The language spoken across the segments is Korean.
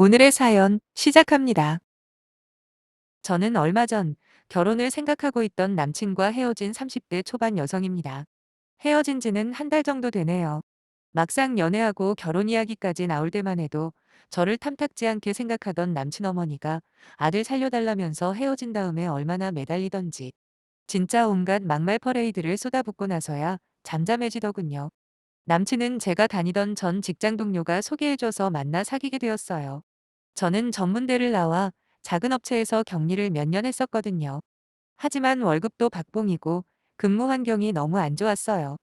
오늘의 사연 시작합니다. 저는 얼마 전 결혼을 생각하고 있던 남친과 헤어진 30대 초반 여성입니다. 헤어진 지는 한 달 정도 되네요. 막상 연애하고 결혼 이야기까지 나올 때만 해도 저를 탐탁지 않게 생각하던 남친 어머니가 아들 살려달라면서 헤어진 다음에 얼마나 매달리던지 진짜 온갖 막말 퍼레이드를 쏟아붓고 나서야 잠잠해지더군요. 남친은 제가 다니던 전 직장 동료가 소개해줘서 만나 사귀게 되었어요. 저는 전문대를 나와 작은 업체에서 격리를 몇 년 했었거든요. 하지만 월급도 박봉이고 근무 환경이 너무 안 좋았어요.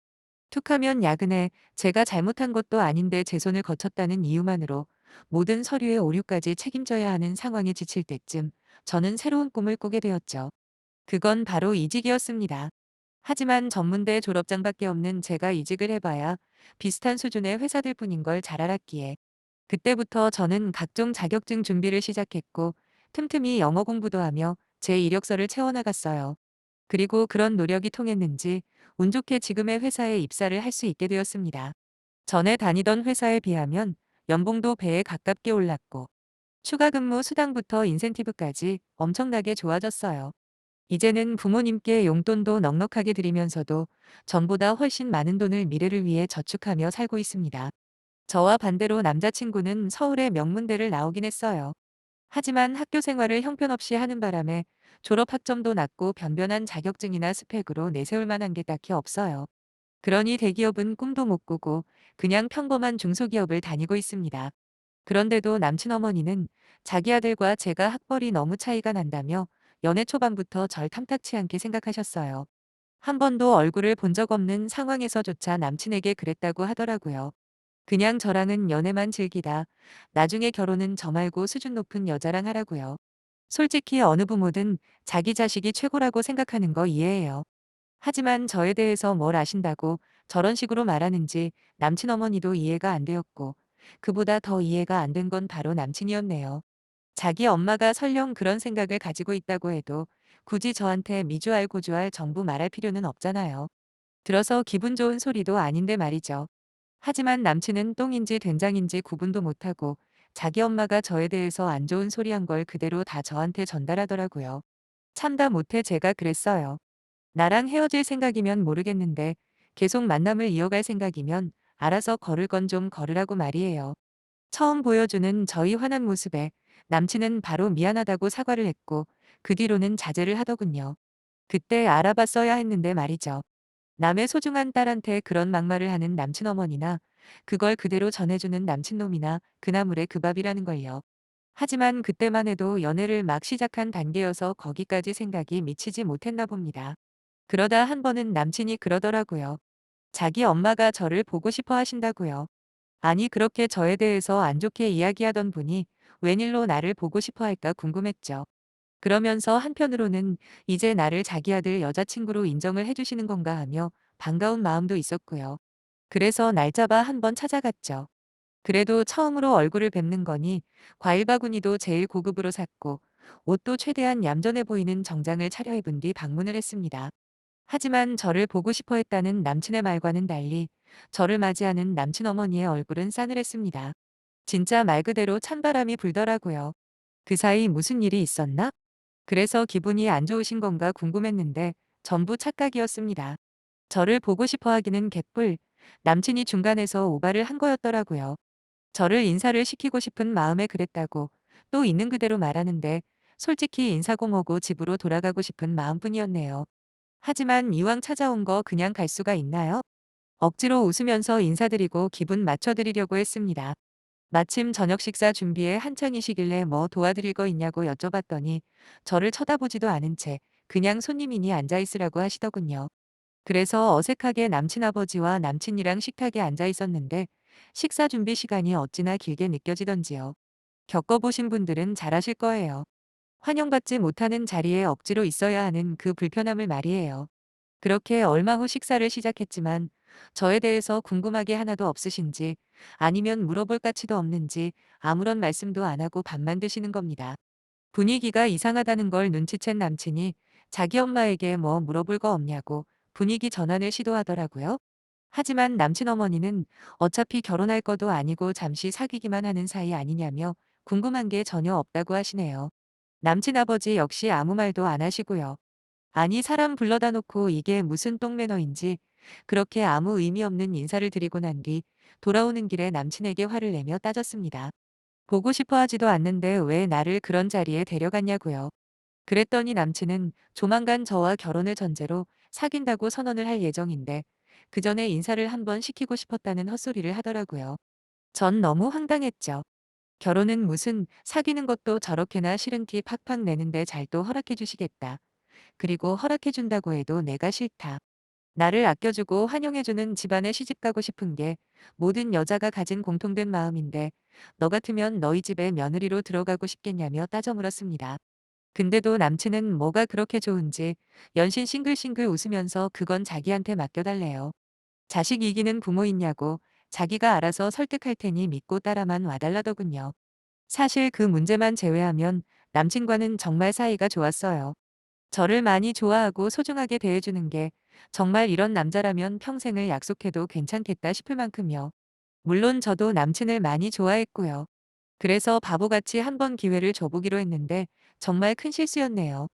툭하면 야근에 제가 잘못한 것도 아닌데 제 손을 거쳤다는 이유만으로 모든 서류의 오류까지 책임져야 하는 상황에 지칠 때쯤 저는 새로운 꿈을 꾸게 되었죠. 그건 바로 이직이었습니다. 하지만 전문대 졸업장밖에 없는 제가 이직을 해봐야 비슷한 수준의 회사들 뿐인 걸 잘 알았기에 그때부터 저는 각종 자격증 준비를 시작했고 틈틈이 영어 공부도 하며 제 이력서를 채워나갔어요. 그리고 그런 노력이 통했는지 운 좋게 지금의 회사에 입사를 할 수 있게 되었습니다. 전에 다니던 회사에 비하면 연봉도 배에 가깝게 올랐고 추가 근무 수당부터 인센티브까지 엄청나게 좋아졌어요. 이제는 부모님께 용돈도 넉넉하게 드리면서도 전보다 훨씬 많은 돈을 미래를 위해 저축하며 살고 있습니다. 저와 반대로 남자친구는 서울의 명문대를 나오긴 했어요. 하지만 학교 생활을 형편없이 하는 바람에 졸업 학점도 낮고 변변한 자격증이나 스펙으로 내세울 만한 게 딱히 없어요. 그러니 대기업은 꿈도 못 꾸고 그냥 평범한 중소기업을 다니고 있습니다. 그런데도 남친 어머니는 자기 아들과 제가 학벌이 너무 차이가 난다며 연애 초반부터 절 탐탁치 않게 생각하셨어요. 한 번도 얼굴을 본 적 없는 상황에서조차 남친에게 그랬다고 하더라고요. 그냥 저랑은 연애만 즐기다 나중에 결혼은 저 말고 수준 높은 여자랑 하라고요. 솔직히 어느 부모든 자기 자식이 최고라고 생각하는 거 이해해요. 하지만 저에 대해서 뭘 아신다고 저런 식으로 말하는지 남친 어머니도 이해가 안 되었고 그보다 더 이해가 안 된 건 바로 남친이었네요. 자기 엄마가 설령 그런 생각을 가지고 있다고 해도 굳이 저한테 미주알 고주알 전부 말할 필요는 없잖아요. 들어서 기분 좋은 소리도 아닌데 말이죠. 하지만 남친은 똥인지 된장인지 구분도 못하고 자기 엄마가 저에 대해서 안 좋은 소리 한 걸 그대로 다 저한테 전달하더라고요. 참다 못해 제가 그랬어요. 나랑 헤어질 생각이면 모르겠는데 계속 만남을 이어갈 생각이면 알아서 걸을 건 좀 걸으라고 말이에요. 처음 보여주는 저희 화난 모습에 남친은 바로 미안하다고 사과를 했고 그 뒤로는 자제를 하더군요. 그때 알아봤어야 했는데 말이죠. 남의 소중한 딸한테 그런 막말을 하는 남친 어머니나 그걸 그대로 전해주는 남친놈이나 그나물의 그 밥이라는 걸요. 하지만 그때만 해도 연애를 막 시작한 단계여서 거기까지 생각이 미치지 못했나 봅니다. 그러다 한 번은 남친이 그러더라고요. 자기 엄마가 저를 보고 싶어 하신다고요. 아니 그렇게 저에 대해서 안 좋게 이야기하던 분이 웬일로 나를 보고 싶어 할까 궁금했죠. 그러면서 한편으로는 이제 나를 자기 아들 여자친구로 인정을 해주시는 건가 하며 반가운 마음도 있었고요. 그래서 날 잡아 한번 찾아갔죠. 그래도 처음으로 얼굴을 뵙는 거니 과일 바구니도 제일 고급으로 샀고 옷도 최대한 얌전해 보이는 정장을 차려입은 뒤 방문을 했습니다. 하지만 저를 보고 싶어 했다는 남친의 말과는 달리 저를 맞이하는 남친 어머니의 얼굴은 싸늘했습니다. 진짜 말 그대로 찬바람이 불더라고요. 그 사이 무슨 일이 있었나? 그래서 기분이 안 좋으신 건가 궁금했는데 전부 착각이었습니다. 저를 보고 싶어 하기는 개뿔. 남친이 중간에서 오바를 한 거였더라고요. 저를 인사를 시키고 싶은 마음에 그랬다고 또 있는 그대로 말하는데 솔직히 인사고모고 집으로 돌아가고 싶은 마음뿐이었네요. 하지만 이왕 찾아온 거 그냥 갈 수가 있나요? 억지로 웃으면서 인사드리고 기분 맞춰드리려고 했습니다. 마침 저녁 식사 준비에 한창이시길래 뭐 도와드릴 거 있냐고 여쭤봤더니 저를 쳐다보지도 않은 채 그냥 손님이니 앉아있으라고 하시더군요. 그래서 어색하게 남친 아버지와 남친이랑 식탁에 앉아 있었는데 식사 준비 시간이 어찌나 길게 느껴지던지요. 겪어보신 분들은 잘 아실 거예요. 환영받지 못하는 자리에 억지로 있어야 하는 그 불편함을 말이에요. 그렇게 얼마 후 식사를 시작했지만 저에 대해서 궁금한 게 하나도 없으신지 아니면 물어볼 가치도 없는지 아무런 말씀도 안 하고 밥만 드시는 겁니다. 분위기가 이상하다는 걸 눈치챈 남친이 자기 엄마에게 뭐 물어볼 거 없냐고 분위기 전환을 시도하더라고요. 하지만 남친 어머니는 어차피 결혼할 거도 아니고 잠시 사귀기만 하는 사이 아니냐며 궁금한 게 전혀 없다고 하시네요. 남친 아버지 역시 아무 말도 안 하시고요. 아니 사람 불러다 놓고 이게 무슨 똥매너인지 그렇게 아무 의미 없는 인사를 드리고 난 뒤 돌아오는 길에 남친에게 화를 내며 따졌습니다. 보고 싶어 하지도 않는데 왜 나를 그런 자리에 데려갔냐고요. 그랬더니 남친은 조만간 저와 결혼을 전제로 사귄다고 선언을 할 예정인데 그 전에 인사를 한번 시키고 싶었다는 헛소리를 하더라고요. 전 너무 황당했죠. 결혼은 무슨 사귀는 것도 저렇게나 싫은 티 팍팍 내는데 잘 또 허락해 주시겠다. 그리고 허락해 준다고 해도 내가 싫다. 나를 아껴주고 환영해주는 집안에 시집가고 싶은 게 모든 여자가 가진 공통된 마음인데 너 같으면 너희 집에 며느리로 들어가고 싶겠냐며 따져 물었습니다. 근데도 남친은 뭐가 그렇게 좋은지 연신 싱글싱글 웃으면서 그건 자기한테 맡겨달래요. 자식 이기는 부모 있냐고 자기가 알아서 설득할 테니 믿고 따라만 와달라더군요. 사실 그 문제만 제외하면 남친과는 정말 사이가 좋았어요. 저를 많이 좋아하고 소중하게 대해주는 게 정말 이런 남자라면 평생을 약속해도 괜찮겠다 싶을 만큼요. 물론 저도 남친을 많이 좋아했고요. 그래서 바보같이 한 번 기회를 줘보기로 했는데 정말 큰 실수였네요.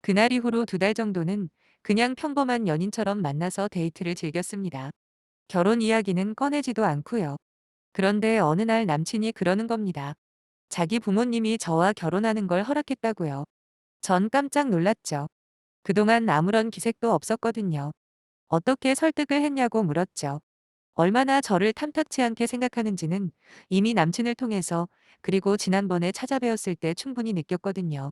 그날 이후로 2달 정도는 그냥 평범한 연인처럼 만나서 데이트를 즐겼습니다. 결혼 이야기는 꺼내지도 않고요. 그런데 어느 날 남친이 그러는 겁니다. 자기 부모님이 저와 결혼하는 걸 허락했다고요. 전 깜짝 놀랐죠. 그동안 아무런 기색도 없었거든요. 어떻게 설득을 했냐고 물었죠. 얼마나 저를 탐탁치 않게 생각하는지는 이미 남친을 통해서 그리고 지난번에 찾아뵈었을 때 충분히 느꼈거든요.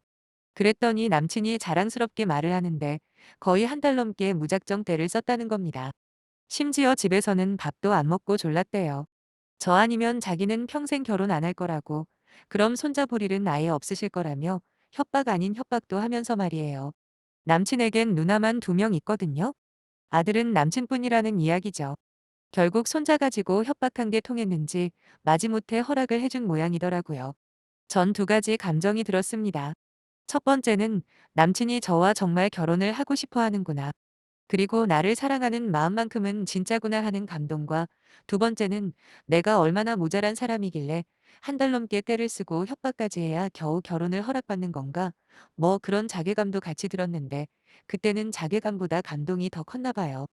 그랬더니 남친이 자랑스럽게 말을 하는데 거의 1달 넘게 무작정 떼를 썼다는 겁니다. 심지어 집에서는 밥도 안 먹고 졸랐대요. 저 아니면 자기는 평생 결혼 안 할 거라고, 그럼 손자볼 일은 아예 없으실 거라며 협박 아닌 협박도 하면서 말이에요. 남친에겐 누나만 2명 있거든요. 아들은 남친뿐이라는 이야기죠. 결국 손자 가지고 협박한 게 통했는지 마지못해 허락을 해준 모양이더라고요. 전 2가지 감정이 들었습니다. 첫 번째는 남친이 저와 정말 결혼을 하고 싶어 하는구나. 그리고 나를 사랑하는 마음만큼은 진짜구나 하는 감동과 두 번째는 내가 얼마나 모자란 사람이길래 1달 넘게 떼를 쓰고 협박까지 해야 겨우 결혼을 허락받는 건가? 뭐 그런 자괴감도 같이 들었는데 그때는 자괴감보다 감동이 더 컸나 봐요.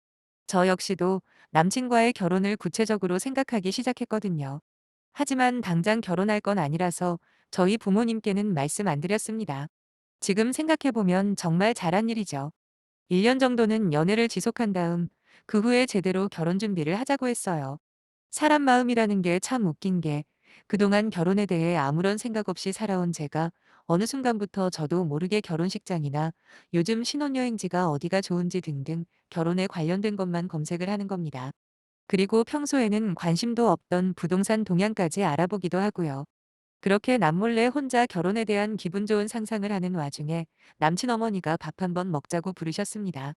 저 역시도 남친과의 결혼을 구체적으로 생각하기 시작했거든요. 하지만 당장 결혼할 건 아니라서 저희 부모님께는 말씀 안 드렸습니다. 지금 생각해보면 정말 잘한 일이죠. 1년 정도는 연애를 지속한 다음 그 후에 제대로 결혼 준비를 하자고 했어요. 사람 마음이라는 게 참 웃긴 게 그동안 결혼에 대해 아무런 생각 없이 살아온 제가 어느 순간부터 저도 모르게 결혼식장이나 요즘 신혼여행지가 어디가 좋은지 등등 결혼에 관련된 것만 검색을 하는 겁니다. 그리고 평소에는 관심도 없던 부동산 동향까지 알아보기도 하고요. 그렇게 남몰래 혼자 결혼에 대한 기분 좋은 상상을 하는 와중에 남친 어머니가 밥 한번 먹자고 부르셨습니다.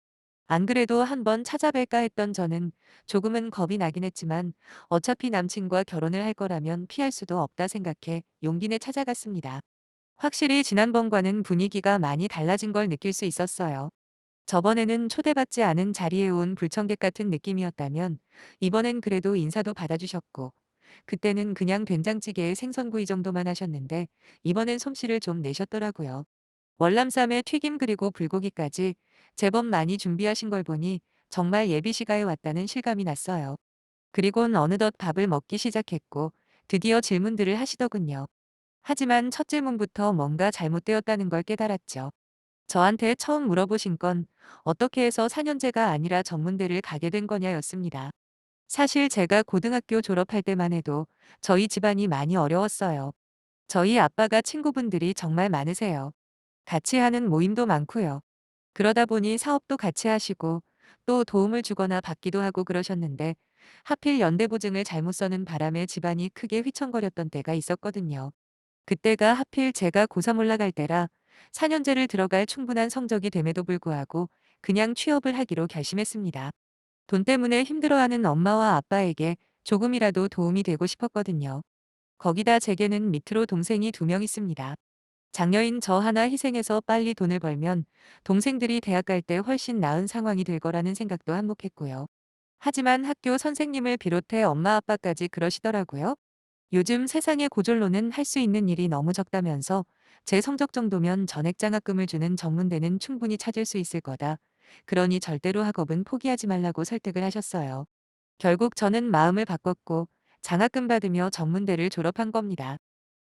안 그래도 한번 찾아뵐까 했던 저는 조금은 겁이 나긴 했지만 어차피 남친과 결혼을 할 거라면 피할 수도 없다 생각해 용기 내 찾아갔습니다. 확실히 지난번과는 분위기가 많이 달라진 걸 느낄 수 있었어요. 저번에는 초대받지 않은 자리에 온 불청객 같은 느낌이었다면 이번엔 그래도 인사도 받아주셨고 그때는 그냥 된장찌개에 생선구이 정도만 하셨는데 이번엔 솜씨를 좀 내셨더라고요. 월남쌈에 튀김 그리고 불고기까지 제법 많이 준비하신 걸 보니 정말 예비시가에 왔다는 실감이 났어요. 그리곤 어느덧 밥을 먹기 시작했고 드디어 질문들을 하시더군요. 하지만 첫 질문부터 뭔가 잘못되었다는 걸 깨달았죠. 저한테 처음 물어보신 건 어떻게 해서 4년제가 아니라 전문대를 가게 된 거냐였습니다. 사실 제가 고등학교 졸업할 때만 해도 저희 집안이 많이 어려웠어요. 저희 아빠가 친구분들이 정말 많으세요. 같이 하는 모임도 많고요. 그러다 보니 사업도 같이 하시고 또 도움을 주거나 받기도 하고 그러셨는데 하필 연대보증을 잘못 써는 바람에 집안이 크게 휘청거렸던 때가 있었거든요. 그때가 하필 제가 고3 올라갈 때라 4년제를 들어갈 충분한 성적이 됨에도 불구하고 그냥 취업을 하기로 결심했습니다. 돈 때문에 힘들어하는 엄마와 아빠에게 조금이라도 도움이 되고 싶었거든요. 거기다 제게는 밑으로 동생이 2명 있습니다. 장녀인 저 하나 희생해서 빨리 돈을 벌면 동생들이 대학 갈 때 훨씬 나은 상황이 될 거라는 생각도 한몫했고요. 하지만 학교 선생님을 비롯해 엄마 아빠까지 그러시더라고요. 요즘 세상의 고졸로는 할 수 있는 일이 너무 적다면서 제 성적 정도면 전액 장학금을 주는 전문대는 충분히 찾을 수 있을 거다. 그러니 절대로 학업은 포기하지 말라고 설득을 하셨어요. 결국 저는 마음을 바꿨고 장학금 받으며 전문대를 졸업한 겁니다.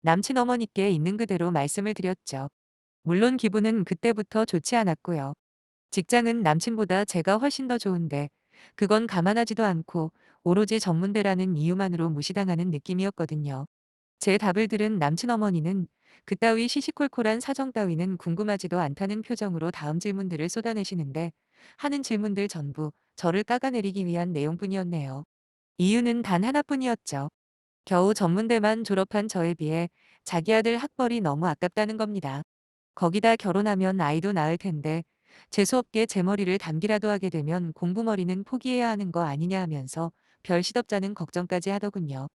남친 어머니께 있는 그대로 말씀을 드렸죠. 물론 기분은 그때부터 좋지 않았고요. 직장은 남친보다 제가 훨씬 더 좋은데 그건 감안하지도 않고 오로지 전문대라는 이유만으로 무시당하는 느낌이었거든요. 제 답을 들은 남친 어머니는 그따위 시시콜콜한 사정 따위는 궁금하지도 않다는 표정으로 다음 질문들을 쏟아내시는데 하는 질문들 전부 저를 깎아내리기 위한 내용뿐이었네요. 이유는 단 하나뿐이었죠. 겨우 전문대만 졸업한 저에 비해 자기 아들 학벌이 너무 아깝다는 겁니다. 거기다 결혼하면 아이도 낳을 텐데 재수없게 제 머리를 담기라도 하게 되면 공부머리는 포기해야 하는 거 아니냐 하면서 별 시덥잖은 걱정까지 하더군요.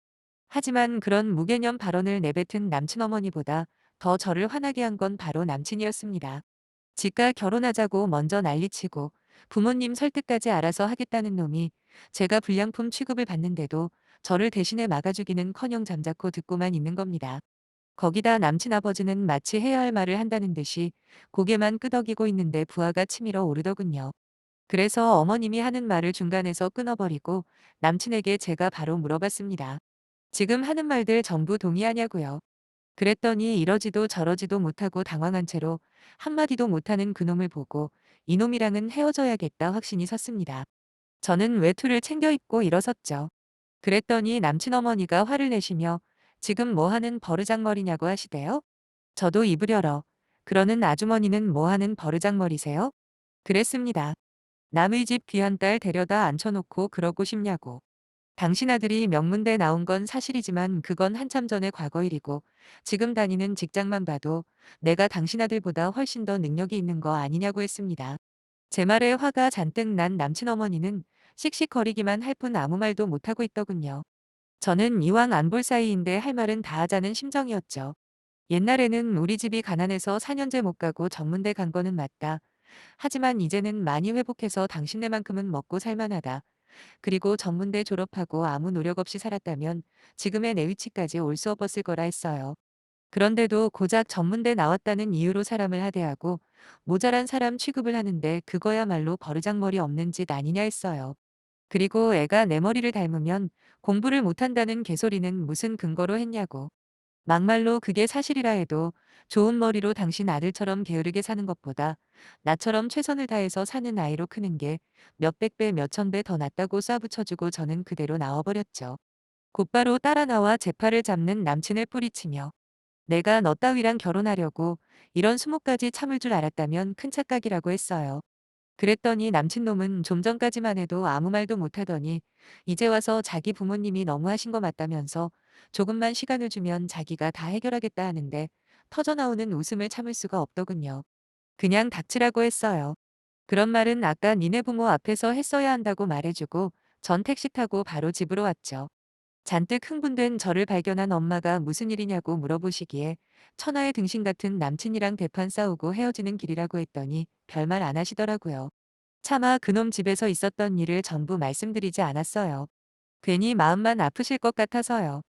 하지만 그런 무개념 발언을 내뱉은 남친 어머니보다 더 저를 화나게 한 건 바로 남친이었습니다. 지가 결혼하자고 먼저 난리치고 부모님 설득까지 알아서 하겠다는 놈이 제가 불량품 취급을 받는데도 저를 대신에 막아주기는커녕 잠자코 듣고만 있는 겁니다. 거기다 남친 아버지는 마치 해야 할 말을 한다는 듯이 고개만 끄덕이고 있는데 부하가 치밀어 오르더군요. 그래서 어머님이 하는 말을 중간에서 끊어버리고 남친에게 제가 바로 물어봤습니다. 지금 하는 말들 전부 동의하냐고요. 그랬더니 이러지도 저러지도 못하고 당황한 채로 한마디도 못하는 그놈을 보고 이놈이랑은 헤어져야겠다 확신이 섰습니다. 저는 외투를 챙겨 입고 일어섰죠. 그랬더니 남친 어머니가 화를 내시며 지금 뭐 하는 버르장머리냐고 하시대요. 저도 입을 열어 그러는 아주머니는 뭐 하는 버르장머리세요? 그랬습니다. 남의 집 귀한 딸 데려다 앉혀놓고 그러고 싶냐고. 당신 아들이 명문대 나온 건 사실이지만 그건 한참 전의 과거 일이고 지금 다니는 직장만 봐도 내가 당신 아들보다 훨씬 더 능력이 있는 거 아니냐고 했습니다. 제 말에 화가 잔뜩 난 남친 어머니는 씩씩거리기만 할 뿐 아무 말도 못하고 있더군요. 저는 이왕 안 볼 사이인데 할 말은 다 하자는 심정이었죠. 옛날에는 우리 집이 가난해서 4년제 못 가고 전문대 간 거는 맞다. 하지만 이제는 많이 회복해서 당신네만큼은 먹고 살만하다. 그리고 전문대 졸업하고 아무 노력 없이 살았다면 지금의 내 위치까지 올 수 없었을 거라 했어요. 그런데도 고작 전문대 나왔다는 이유로 사람을 하대하고 모자란 사람 취급을 하는데 그거야말로 버르장머리 없는 짓 아니냐 했어요. 그리고 애가 내 머리를 닮으면 공부를 못한다는 개소리는 무슨 근거로 했냐고. 막말로 그게 사실이라 해도 좋은 머리로 당신 아들처럼 게으르게 사는 것보다 나처럼 최선을 다해서 사는 아이로 크는 게 몇백 배 몇천 배 더 낫다고 쏴붙여주고 저는 그대로 나와버렸죠. 곧바로 따라 나와 제 팔을 잡는 남친을 뿌리치며 내가 너 따위랑 결혼하려고 이런 수모까지 참을 줄 알았다면 큰 착각이라고 했어요. 그랬더니 남친놈은 좀 전까지만 해도 아무 말도 못하더니 이제 와서 자기 부모님이 너무하신 거 맞다면서 조금만 시간을 주면 자기가 다 해결하겠다 하는데 터져나오는 웃음을 참을 수가 없더군요. 그냥 닥치라고 했어요. 그런 말은 아까 니네 부모 앞에서 했어야 한다고 말해주고 전 택시 타고 바로 집으로 왔죠. 잔뜩 흥분된 저를 발견한 엄마가 무슨 일이냐고 물어보시기에 천하의 등신 같은 남친이랑 대판 싸우고 헤어지는 길이라고 했더니 별말 안 하시더라고요. 차마 그놈 집에서 있었던 일을 전부 말씀드리지 않았어요. 괜히 마음만 아프실 것 같아서요.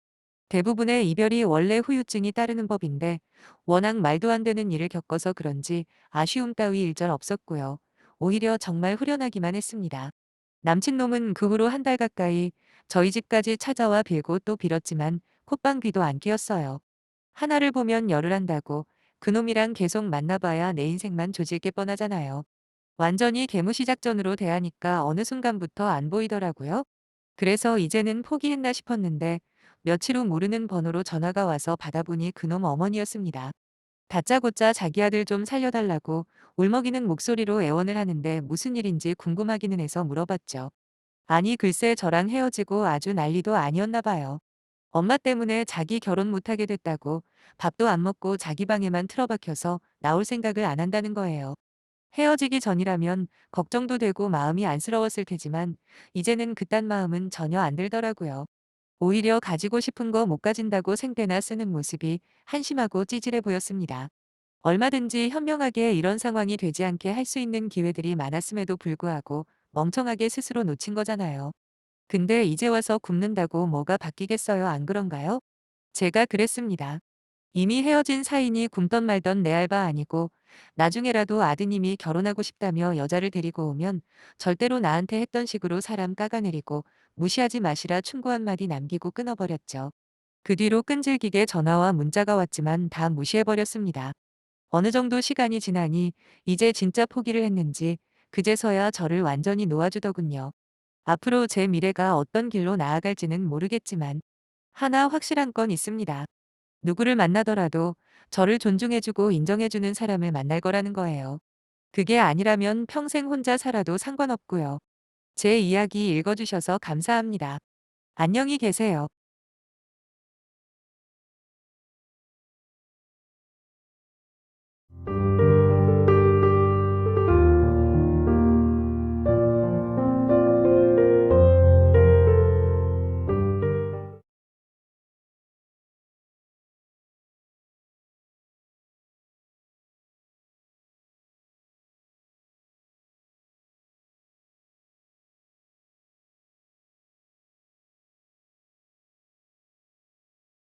대부분의 이별이 원래 후유증이 따르는 법인데 워낙 말도 안 되는 일을 겪어서 그런지 아쉬움 따위 일절 없었고요. 오히려 정말 후련하기만 했습니다. 남친놈은 그 후로 한 달 가까이 저희 집까지 찾아와 빌고 또 빌었지만 콧방귀도 안 뀌었어요. 하나를 보면 열을 한다고 그놈이랑 계속 만나봐야 내 인생만 조질 게 뻔하잖아요. 완전히 개무시 작전으로 대하니까 어느 순간부터 안 보이더라고요. 그래서 이제는 포기했나 싶었는데 며칠 후 모르는 번호로 전화가 와서 받아보니 그놈 어머니였습니다. 다짜고짜 자기 아들 좀 살려달라고 울먹이는 목소리로 애원을 하는데 무슨 일인지 궁금하기는 해서 물어봤죠. 아니 글쎄 저랑 헤어지고 아주 난리도 아니었나 봐요. 엄마 때문에 자기 결혼 못하게 됐다고 밥도 안 먹고 자기 방에만 틀어박혀서 나올 생각을 안 한다는 거예요. 헤어지기 전이라면 걱정도 되고 마음이 안쓰러웠을 테지만 이제는 그딴 마음은 전혀 안 들더라고요. 오히려 가지고 싶은 거 못 가진다고 생떼나 쓰는 모습이 한심하고 찌질해 보였습니다. 얼마든지 현명하게 이런 상황이 되지 않게 할 수 있는 기회들이 많았음에도 불구하고 멍청하게 스스로 놓친 거잖아요. 근데 이제 와서 굽는다고 뭐가 바뀌겠어요, 안 그런가요? 제가 그랬습니다. 이미 헤어진 사이니 굶던 말던 내 알바 아니고 나중에라도 아드님이 결혼하고 싶다며 여자를 데리고 오면 절대로 나한테 했던 식으로 사람 깎아내리고 무시하지 마시라 충고 한마디 남기고 끊어버렸죠. 그 뒤로 끈질기게 전화와 문자가 왔지만 다 무시해버렸습니다. 어느 정도 시간이 지나니 이제 진짜 포기를 했는지 그제서야 저를 완전히 놓아주더군요. 앞으로 제 미래가 어떤 길로 나아갈지는 모르겠지만 하나 확실한 건 있습니다. 누구를 만나더라도 저를 존중해주고 인정해주는 사람을 만날 거라는 거예요. 그게 아니라면 평생 혼자 살아도 상관없고요. 제 이야기 읽어주셔서 감사합니다. 안녕히 계세요.